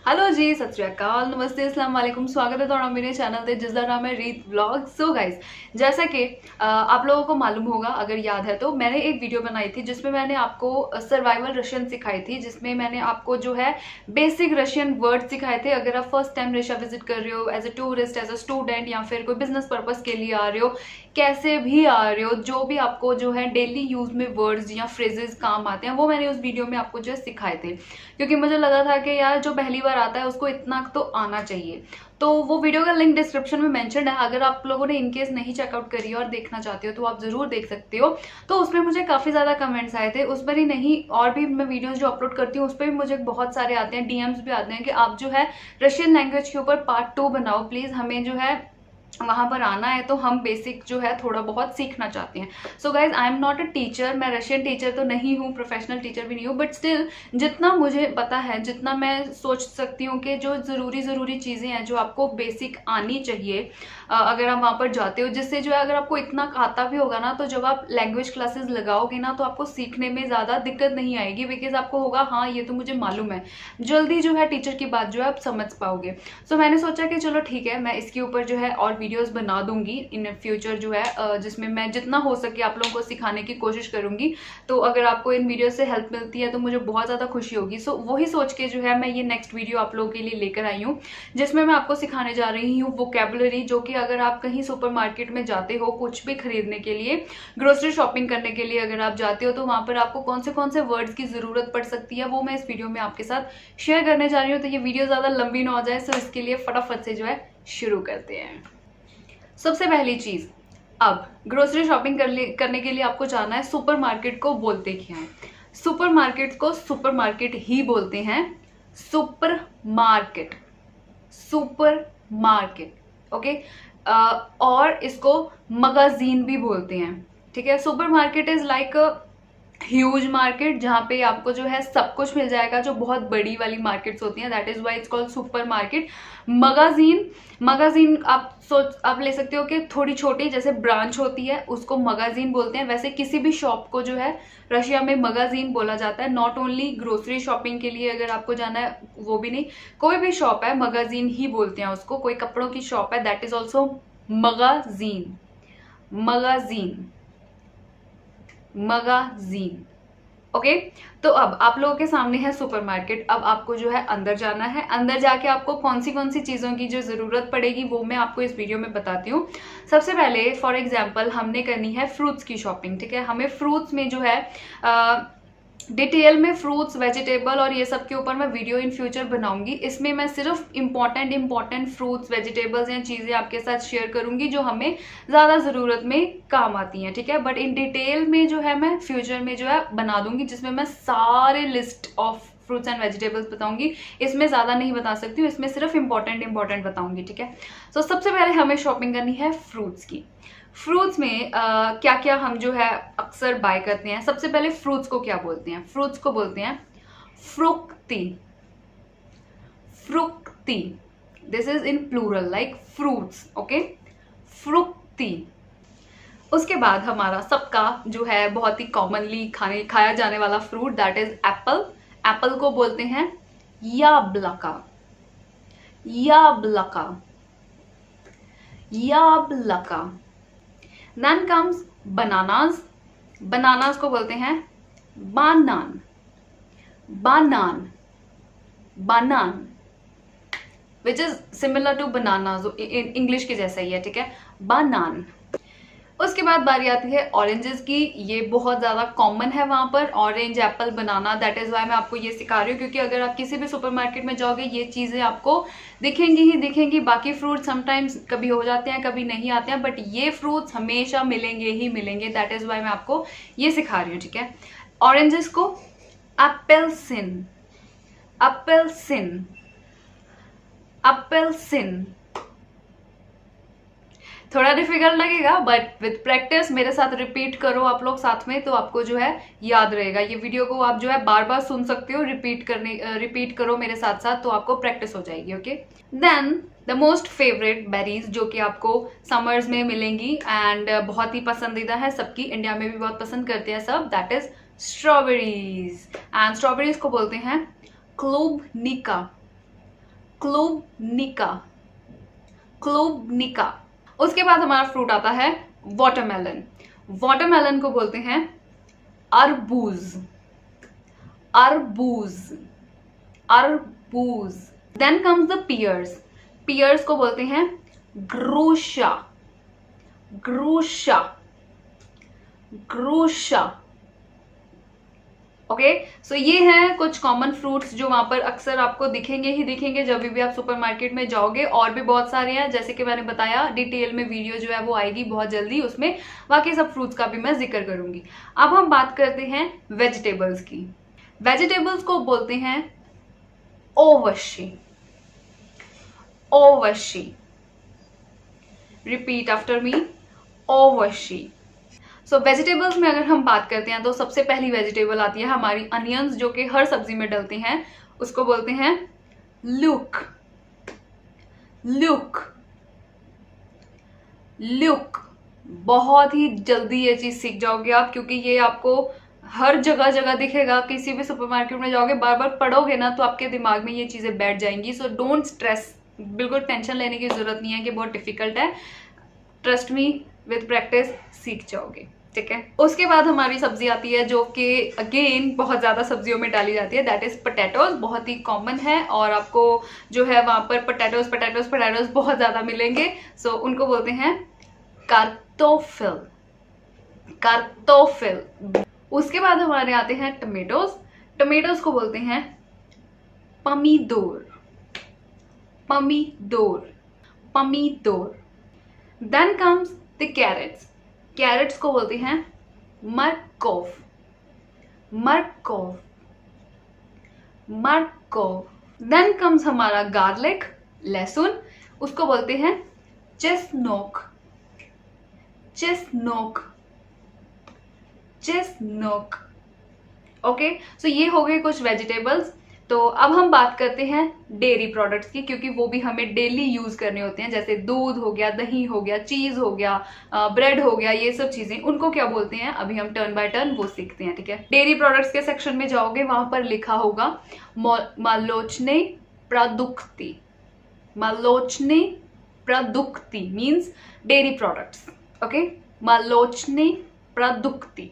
Hello जी, सत श्री अकाल, नमस्ते, अस्सलाम वालेकुम। स्वागत है ਤੁਹਾਡਾ मेरे चैनल पे जिसका नाम है रीत व्लॉग। सो गाइज, जैसा कि आप लोगों को मालूम होगा, अगर याद है तो मैंने एक वीडियो बनाई थी जिसमें मैंने आपको सर्वाइवल रशियन सिखाई थी, जिसमें मैंने आपको जो है बेसिक रशियन वर्ड सिखाए थे। अगर आप फर्स्ट टाइम रशिया विजिट कर रहे हो, as a tourist, as a student, या फिर कोई बिजनेस पर्पज के लिए आ रहे हो, कैसे भी आ रहे हो, जो भी आपको जो है डेली यूज में वर्ड्स या फ्रेजेस काम आते हैं, वो मैंने उस वीडियो में आपको जो है सिखाए थे। क्योंकि मुझे लगा था कि यार जो पहली बार आता है उसको इतना तो आना चाहिए। तो वो वीडियो का लिंक डिस्क्रिप्शन में मेंशन है। अगर आप लोगों ने इनकेस नहीं चेकआउट करी और देखना चाहते हो तो आप जरूर देख सकते हो। तो उसमें मुझे काफी ज्यादा कमेंट्स आए थे, उस पर ही नहीं, और भी मैं वीडियोस जो अपलोड करती हूँ उस पर भी मुझे बहुत सारे आते हैं, डीएम्स भी आते हैं कि आप जो है रशियन लैंग्वेज के ऊपर पार्ट 2 बनाओ प्लीज, हमें जो है वहां पर आना है, तो हम बेसिक जो है थोड़ा बहुत सीखना चाहते हैं। So guys, I am not a teacher, मैं रशियन टीचर तो नहीं हूँ, प्रोफेशनल टीचर भी नहीं हूँ, बट स्टिल जितना मुझे पता है, जितना मैं सोच सकती हूँ कि जो जरूरी चीजें हैं जो आपको बेसिक आनी चाहिए अगर आप वहां पर जाते हो, जिससे जो है अगर आपको इतना आता भी होगा ना, तो जब आप लैंग्वेज क्लासेस लगाओगे ना तो आपको सीखने में ज्यादा दिक्कत नहीं आएगी, बिकॉज आपको होगा हाँ ये तो मुझे मालूम है, जल्दी जो है टीचर की बात जो है आप समझ पाओगे। सो मैंने सोचा कि चलो ठीक है, मैं इसके ऊपर जो है और वीडियोस बना दूंगी इन फ्यूचर जो है, जिसमें मैं जितना हो सके आप लोगों को सिखाने की कोशिश करूंगी। तो अगर आपको इन वीडियो से हेल्प मिलती है तो मुझे बहुत ज्यादा खुशी होगी। सो वही सोच के जो है मैं ये नेक्स्ट वीडियो आप लोगों के लिए लेकर आई हूँ, जिसमें मैं आपको सिखाने जा रही हूँ वोकैबुलरी, जो कि अगर आप कहीं सुपरमार्केट में जाते हो कुछ भी खरीदने के लिए, ग्रोसरी शॉपिंग करने के लिए अगर आप जाते हो, तो वहां पर आपको कौन से वर्ड्स की जरूरत पड़ सकती है, वो मैं इस वीडियो में आपके साथ शेयर करने जा रही हूँ। तो ये वीडियो ज्यादा लंबी ना हो जाए, सो इसके लिए फटाफट से जो है शुरू करते हैं। सबसे पहली चीज, अब ग्रोसरी शॉपिंग करने के लिए आपको जाना है। सुपरमार्केट को बोलते क्या है? सुपरमार्केट को सुपरमार्केट ही बोलते हैं। Supermarket, supermarket, okay. और इसको मगाजीन भी बोलते हैं, ठीक है। Supermarket is like huge market, जहां पे आपको जो है सब कुछ मिल जाएगा, जो बहुत बड़ी वाली मार्केट्स होती हैं, that is why it's called supermarket. Magazine, magazine आप ले सकते हो कि थोड़ी छोटी जैसे ब्रांच होती है उसको मगाजीन बोलते हैं। वैसे किसी भी शॉप को जो है रशिया में मगाजीन बोला जाता है। नॉट ओनली ग्रोसरी शॉपिंग के लिए अगर आपको जाना है, वो भी नहीं, कोई भी शॉप है मगाजीन ही बोलते हैं उसको। कोई कपड़ों की शॉप है, दैट इज ऑल्सो मगाजीन, मगाजीन, मगाजीन, ओके। तो अब आप लोगों के सामने है सुपरमार्केट। अब आपको जो है अंदर जाना है। अंदर जाके आपको कौन सी चीजों की जो जरूरत पड़ेगी वो मैं आपको इस वीडियो में बताती हूँ। सबसे पहले फॉर एग्जांपल हमने करनी है फ्रूट्स की शॉपिंग, ठीक है। हमें फ्रूट्स में जो है डिटेल में फ्रूट्स, वेजिटेबल और ये सब के ऊपर मैं वीडियो इन फ्यूचर बनाऊंगी। इसमें मैं सिर्फ इंपॉर्टेंट फ्रूट्स, वेजिटेबल्स या चीजें आपके साथ शेयर करूंगी जो हमें ज्यादा जरूरत में काम आती हैं, ठीक है। बट इन डिटेल में जो है मैं फ्यूचर में जो है बना दूंगी, जिसमें मैं सारे list of fruits and vegetables बताऊंगी। इसमें ज्यादा नहीं बता सकती हूँ, इसमें सिर्फ इंपॉर्टेंट बताऊंगी, ठीक है। सो सबसे पहले हमें शॉपिंग करनी है फ्रूट्स की। फ्रूट्स में क्या क्या हम जो है अक्सर बाय करते हैं। सबसे पहले फ्रूट्स को क्या बोलते हैं? फ्रूट्स को बोलते हैं फ्रुक्ती, फ्रुक्ती। This is in plural, like fruits, okay, फ्रुक्ती। उसके बाद हमारा सबका जो है बहुत ही कॉमनली खाया जाने वाला fruit, that is apple. Apple को बोलते हैं याब्लका, याब्लका, याब्लका। Then comes bananas. बनानास को बोलते हैं बानान, बानान, बानान, which is similar to banana, English के जैसा ही है, ठीक है, बानान। उसके बाद बारी आती है ऑरेंजेस की। ये बहुत ज्यादा कॉमन है वहां पर, orange, apple, banana. That is why मैं आपको ये सिखा रही हूँ, क्योंकि अगर आप किसी भी सुपरमार्केट में जाओगे ये चीजें आपको दिखेंगी ही दिखेंगी। बाकी फ्रूट समटाइम्स कभी हो जाते हैं, कभी नहीं आते हैं, बट ये फ्रूट्स हमेशा मिलेंगे ही मिलेंगे। दैट इज वाई मैं आपको ये सिखा रही हूँ, ठीक है। ऑरेंजेस को एप्पलसिन, एप्पलसिन, एप्पलसिन। थोड़ा डिफिकल्ट लगेगा, बट विद प्रैक्टिस मेरे साथ रिपीट करो आप लोग साथ में, तो आपको जो है याद रहेगा। ये वीडियो को आप जो है बार बार सुन सकते हो, रिपीट करो मेरे साथ साथ, तो आपको प्रैक्टिस हो जाएगी, okay. Then the most favourite berries, जो कि आपको समर्स में मिलेंगी एंड बहुत ही पसंदीदा है सबकी, इंडिया में भी बहुत पसंद करते हैं सब, that is strawberries. And strawberries को बोलते हैं क्लूबनिका, क्लूबनिका, क्लूबनिका। उसके बाद हमारा फ्रूट आता है वाटरमेलन। वाटरमेलन को बोलते हैं अरबूज, अरबूज, अरबूज। Then comes the pears. Pears को बोलते हैं ग्रूशा, ग्रूशा, ग्रूशा। ओके, सो ये हैं कुछ कॉमन फ्रूट्स जो वहां पर अक्सर आपको दिखेंगे ही दिखेंगे जब भी आप सुपरमार्केट में जाओगे। और भी बहुत सारे हैं, जैसे कि मैंने बताया डिटेल में वीडियो जो है वो आएगी बहुत जल्दी, उसमें बाकी सब फ्रूट्स का भी मैं जिक्र करूंगी। अब हम बात करते हैं वेजिटेबल्स की। वेजिटेबल्स को बोलते हैं ओवशी, ओवशी। रिपीट आफ्टर मी, ओवशी। सो वेजिटेबल्स में अगर हम बात करते हैं तो सबसे पहली वेजिटेबल आती है हमारी अनियंस, जो कि हर सब्जी में डलते हैं। उसको बोलते हैं लुक, लुक, लुक। बहुत ही जल्दी ये चीज सीख जाओगे आप, क्योंकि ये आपको हर जगह जगह दिखेगा। किसी भी सुपरमार्केट में जाओगे, बार बार पढ़ोगे ना तो आपके दिमाग में ये चीजें बैठ जाएंगी। सो डोंट स्ट्रेस, बिल्कुल टेंशन लेने की जरूरत नहीं है कि बहुत डिफिकल्ट है। ट्रस्ट मी, विद प्रैक्टिस सीख जाओगे, ठीक है। उसके बाद हमारी सब्जी आती है जो कि अगेन बहुत ज्यादा सब्जियों में डाली जाती है, दैट इज पोटैटोज। बहुत ही कॉमन है और आपको जो है वहां पर पोटैटोज पोटैटोज पोटैटोज बहुत ज्यादा मिलेंगे। सो उनको बोलते हैं कार्तोफिल, कार्तोफिल। उसके बाद हमारे आते हैं टमेटोज। टमेटोज को बोलते हैं पमीदोर, पमीदोर, पमीदोर। Then comes the carrots. Carrots को बोलते हैं मरकोव, मरकोव, मरकोव। देन कम्स हमारा गार्लिक, लहसुन। उसको बोलते हैं चेस्नोक, चेस्नोक, चेस्नोक। ओके, सो ये हो गए कुछ वेजिटेबल्स। तो अब हम बात करते हैं डेयरी प्रोडक्ट्स की, क्योंकि वो भी हमें डेली यूज करने होते हैं। जैसे दूध हो गया, दही हो गया, चीज हो गया, ब्रेड हो गया, ये सब चीजें उनको क्या बोलते हैं अभी हम टर्न बाय टर्न वो सीखते हैं, ठीक है। डेयरी प्रोडक्ट्स के सेक्शन में जाओगे, वहां पर लिखा होगा मालोचने प्रादुक्ति, मालोचने प्रादुक्ति मीन्स डेयरी प्रोडक्ट्स। ओके, मालोचने प्रादुक्ति।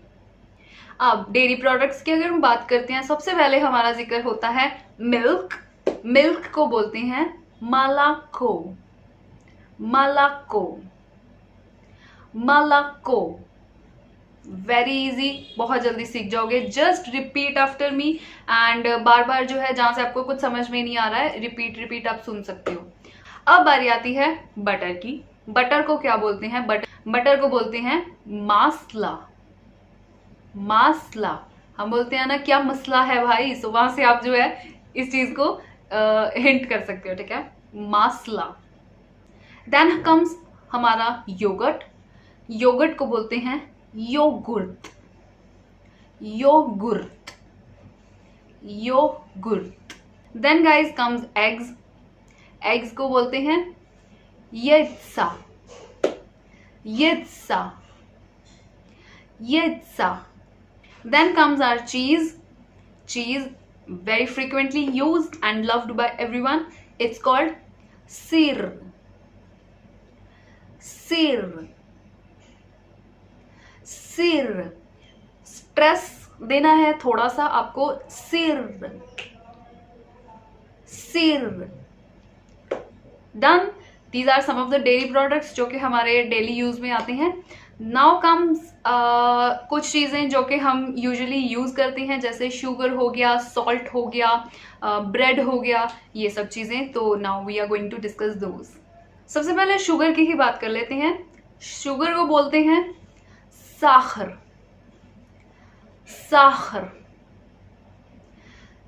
अब डेयरी प्रोडक्ट्स की अगर हम बात करते हैं, सबसे पहले हमारा जिक्र होता है मिल्क। मिल्क को बोलते हैं मालाको, मालाको, मालाको। वेरी इजी, बहुत जल्दी सीख जाओगे। Just repeat after me and बार बार जो है जहां से आपको कुछ समझ में नहीं आ रहा है, रिपीट रिपीट आप सुन सकते हो। अब बारी आती है बटर की। बटर को क्या बोलते हैं? बटर को बोलते हैं मासला, मासला। हम बोलते हैं ना क्या मसला है भाई, सो वहां से आप जो है इस चीज को हिंट कर सकते हो, ठीक है, मासला। देन कम्स हमारा योगर्ट। योगर्ट को बोलते हैं योगुर्त, योगुर्त, योगुर्त। Then guys comes eggs. Eggs को बोलते हैं येत्सा, येत्सा, येत्सा। Then comes our cheese. Cheese, very frequently used and loved by everyone. It's called sir, sir, sir. Stress देना है थोड़ा सा आपको, sir, sir. Done. These are some of the dairy products जो कि हमारे डेली यूज में आते हैं। नाउ कम्स कुछ चीज़ें जो कि हम यूजुअली यूज करते हैं, जैसे शुगर हो गया, सॉल्ट हो गया, ब्रेड हो गया, ये सब चीज़ें। तो now we are going to discuss those. सबसे पहले शुगर की ही बात कर लेते हैं। शुगर को बोलते हैं साखर, साखर,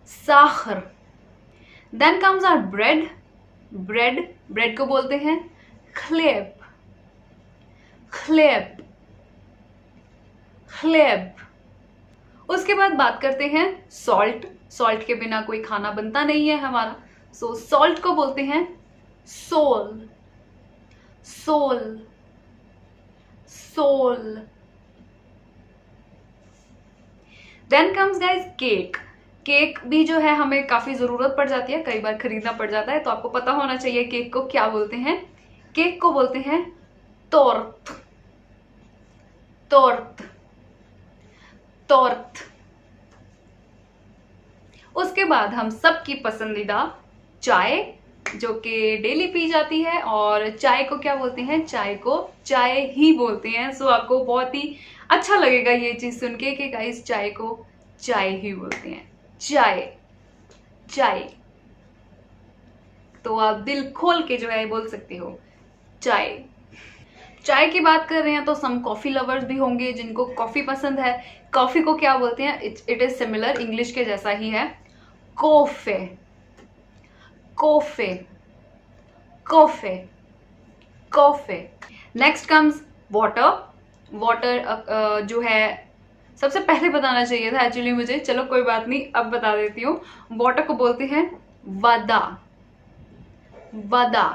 साखर। Then comes our bread. Bread, bread को बोलते हैं खलेब, खलेब, खलेब। उसके बाद बात करते हैं सॉल्ट। सॉल्ट के बिना कोई खाना बनता नहीं है हमारा, सो सॉल्ट को बोलते हैं सोल, सोल, सोल। Then comes guys cake. Cake भी जो है हमें काफी जरूरत पड़ जाती है, कई बार खरीदना पड़ जाता है, तो आपको पता होना चाहिए केक को क्या बोलते हैं। केक को बोलते हैं टोर्ट, टोर्ट, टोर्ट। उसके बाद हम सबकी पसंदीदा चाय, जो कि डेली पी जाती है, और चाय को क्या बोलते हैं? चाय को चाय ही बोलते हैं। सो आपको बहुत ही अच्छा लगेगा ये चीज सुन के कि गाइस चाय को चाय ही बोलते हैं, चाय, चाय। तो आप दिल खोल के जो है बोल सकते हो चाय। चाय की बात कर रहे हैं तो सम कॉफी लवर्स भी होंगे जिनको कॉफी पसंद है। कॉफी को क्या बोलते हैं? इट इज सिमिलर, इंग्लिश के जैसा ही है, कोफे, कोफे, कोफे, कोफे। Next comes water. वाटर जो है सबसे पहले बताना चाहिए था एक्चुअली मुझे, चलो कोई बात नहीं, अब बता देती हूँ। वाटर को बोलते हैं वदा, वदा,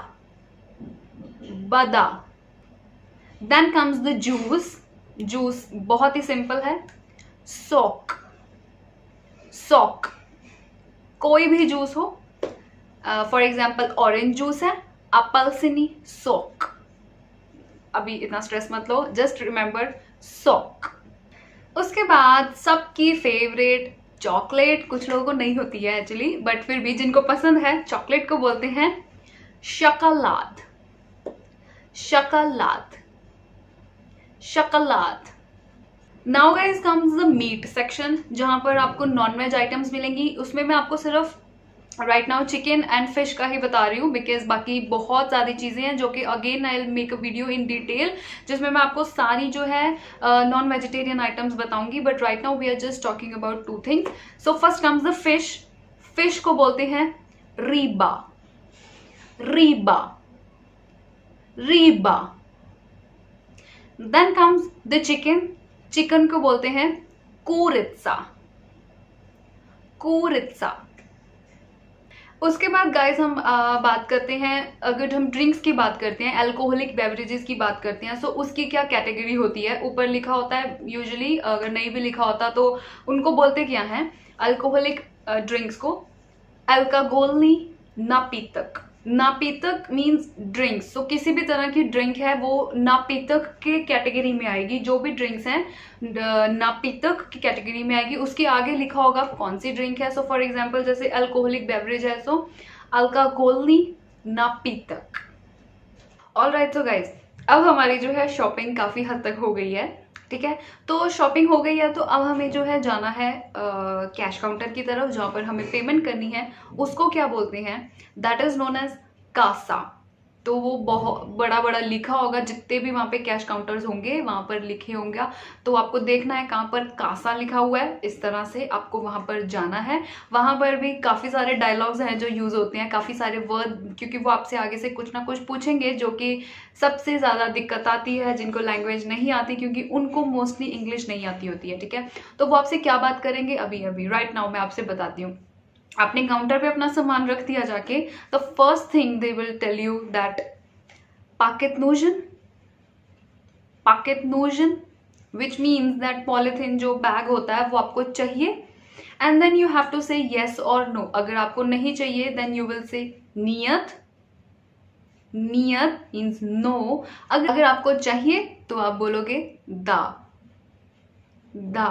वदा। Then comes the juice. Juice बहुत ही सिंपल है, सोक, सोक। कोई भी जूस हो, फॉर एग्जाम्पल ऑरेंज जूस है, अपल्सिनी सोक। अभी इतना स्ट्रेस मत लो, जस्ट रिमेंबर सोक। उसके बाद सबकी फेवरेट चॉकलेट, कुछ लोगों को नहीं होती है एक्चुअली, बट फिर भी जिनको पसंद है, चॉकलेट को बोलते हैं शकलाद, शकलाद, शकलाद। Now guys comes the meat section, जहां पर आपको नॉनवेज आइटम्स मिलेंगी। उसमें मैं आपको सिर्फ right now chicken and fish का ही बता रही हूँ, बिकॉज बाकी बहुत सारी चीजें हैं जो कि again I will make a video in detail, जिसमें मैं आपको सारी जो है नॉन वेजिटेरियन आइटम्स बताऊंगी। But right now we are just talking about two things. So first comes the fish. Fish को बोलते हैं रीबा, रीबा, रीबा। Then comes the chicken. Chicken को बोलते हैं कुरित्सा, कुरित्सा। उसके बाद गाइस हम बात करते हैं, अगर हम ड्रिंक्स की बात करते हैं, अल्कोहलिक बेवरेजेस की बात करते हैं, सो उसकी क्या कैटेगरी होती है? ऊपर लिखा होता है यूजुअली, अगर नहीं भी लिखा होता तो उनको बोलते क्या है अल्कोहलिक ड्रिंक्स को? अल्कागोलनी नापीतक। नापीतक मीन्स ड्रिंक्स। सो किसी भी तरह की ड्रिंक है वो नापीतक के कैटेगरी में आएगी। जो भी ड्रिंक्स हैं नापीतक की कैटेगरी में आएगी। उसके आगे लिखा होगा कौन सी ड्रिंक है। सो फॉर एग्जांपल जैसे अल्कोहलिक बेवरेज है, सो अल्कागोलनी नापीतक। ऑलराइट, सो गाइज अब हमारी जो है शॉपिंग काफी हद तक हो गई है, ठीक है। तो शॉपिंग हो गई है, तो अब हमें जो है जाना है कैश काउंटर की तरफ, जहां पर हमें पेमेंट करनी है। उसको क्या बोलते हैं? दैट इज नोन एज कासा। तो वो बहुत बड़ा बड़ा लिखा होगा, जितने भी वहां पे कैश काउंटर्स होंगे वहां पर लिखे होंगे। तो आपको देखना है कहाँ पर कासा लिखा हुआ है, इस तरह से आपको वहां पर जाना है। वहां पर भी काफी सारे डायलॉग्स हैं जो यूज होते हैं, काफी सारे वर्ड, क्योंकि वो आपसे आगे से कुछ ना कुछ पूछेंगे, जो कि सबसे ज्यादा दिक्कत आती है जिनको लैंग्वेज नहीं आती, क्योंकि उनको मोस्टली इंग्लिश नहीं आती होती है, ठीक है। तो वो आपसे क्या बात करेंगे अभी अभी राइट नाउ मैं आपसे बताती हूँ। आपने काउंटर पे अपना सामान रख दिया जाके, the first thing they will tell you that पाकेट नोजन, पाकेट नोजन, विच मीन्स दैट पॉलिथीन जो बैग होता है वो आपको चाहिए। And then you have to say yes और नो। अगर आपको नहीं चाहिए देन यू विल से नियत, नियत मीन्स नो। अगर आपको चाहिए तो आप बोलोगे दा, दा,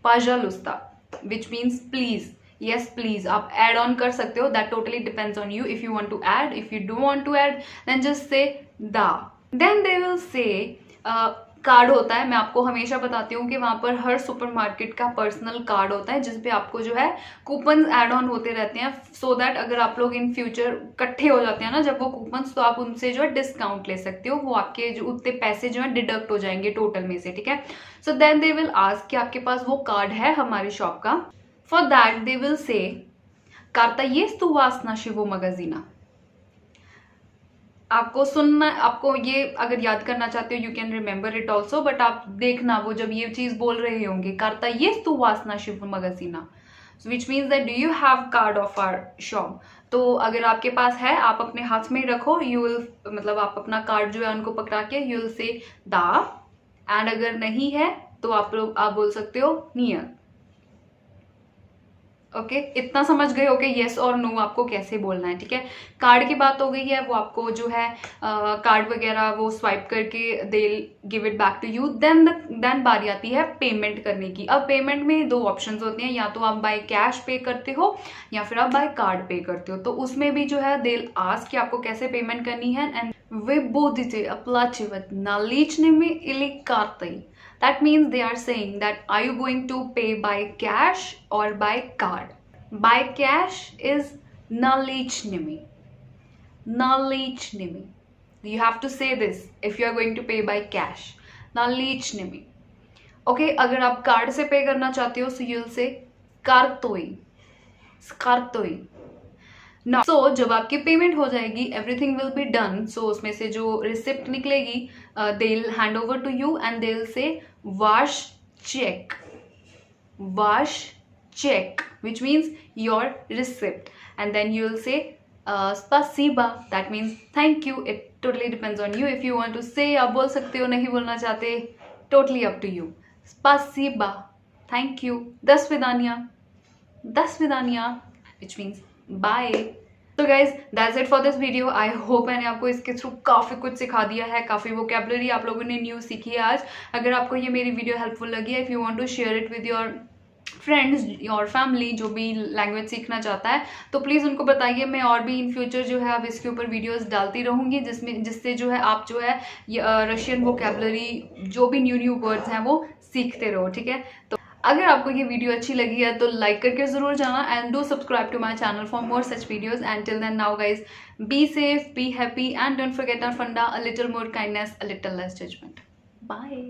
पाजालुस्ता, which means please, yes please। आप add on कर सकते हो, that totally depends on you, if you want to add, if you don't want to add then just say da। then they will say card होता है। मैं आपको हमेशा बताती हूँ कि वहां पर हर सुपरमार्केट का पर्सनल कार्ड होता है, जिसपे आपको जो है कूपन एड ऑन होते रहते हैं, सो दैट अगर आप लोग इन फ्यूचर इकट्ठे हो जाते हैं ना जब वो कूपन, तो आप उनसे जो है डिस्काउंट ले सकते हो। वो आपके जो उतने पैसे जो है डिडक्ट हो जाएंगे टोटल में से, ठीक है। So then they will ask कि आपके पास वो कार्ड है हमारी शॉप का। For that they will say Karta jest u was naszego magazyna। आपको सुनना, आपको ये अगर याद करना चाहते हो you can remember it also, but आप देखना वो जब ये चीज बोल रहे होंगे Karta jest u was naszego magazyna, which means that do you have card of our shop. तो अगर आपके पास है आप अपने हाथ में ही रखो, यू विल मतलब आप अपना कार्ड जो है उनको पकड़ा के यू विल से दा। एंड अगर नहीं है तो आप लोग आप बोल सकते हो नियर। ओके इतना समझ गए हो कि येस और नो आपको कैसे बोलना है, ठीक है। कार्ड की बात हो गई है, वो आपको जो है कार्ड वगैरह वो स्वाइप करके they give it back to you. Then बारी आती है पेमेंट करने की। अब पेमेंट में दो ऑप्शंस होते हैं, या तो आप बाय कैश पे करते हो या फिर आप बाय कार्ड पे करते हो। तो उसमें भी जो है they'll ask कि आपको कैसे पेमेंट करनी है। एंड विबोधिते अप्लाचिवत नालीचनेमी इली कार्तई। That means they are saying that are you going to pay by cash or by card? By cash is nalichnimi. Nalichnimi. You have to say this if you are going to pay by cash. Nalichnimi. Okay, अगर आप card से पे करना चाहते हो so you'll say kartoi. Skartoi. ना सो जब आपकी पेमेंट हो जाएगी everything will be done, so उसमें से जो रिसिप्ट निकलेगी they will hand over to you and they will say वाश चेक which means your receipt and then you will say spasiba, that means thank you. It totally depends on you. If you want to say, आप बोल सकते हो, नहीं बोलना चाहते, totally up to you. Spasiba, thank you. Das vidania, which means bye. तो guys that's it for this video. I hope मैंने आपको इसके थ्रू काफ़ी कुछ सिखा दिया है, काफ़ी वोकैबुलरी आप लोगों ने न्यू सीखी है आज। अगर आपको ये मेरी वीडियो हेल्पफुल लगी है, if you want to share it with your friends और फैमिली जो भी लैंग्वेज सीखना चाहता है, तो प्लीज़ उनको बताइए। मैं और भी इन फ्यूचर जो है अब इसके ऊपर वीडियोस डालती रहूँगी जिससे जो है आप जो है रशियन वोकैबुलरी जो भी न्यू वर्ड्स हैं वो सीखते रहो, ठीक है। तो अगर आपको ये वीडियो अच्छी लगी है तो लाइक करके ज़रूर जाना and do subscribe to my channel for more such videos. And till then now guys be safe, be happy and don't forget our funda, a little more kindness, a little less judgement. Bye.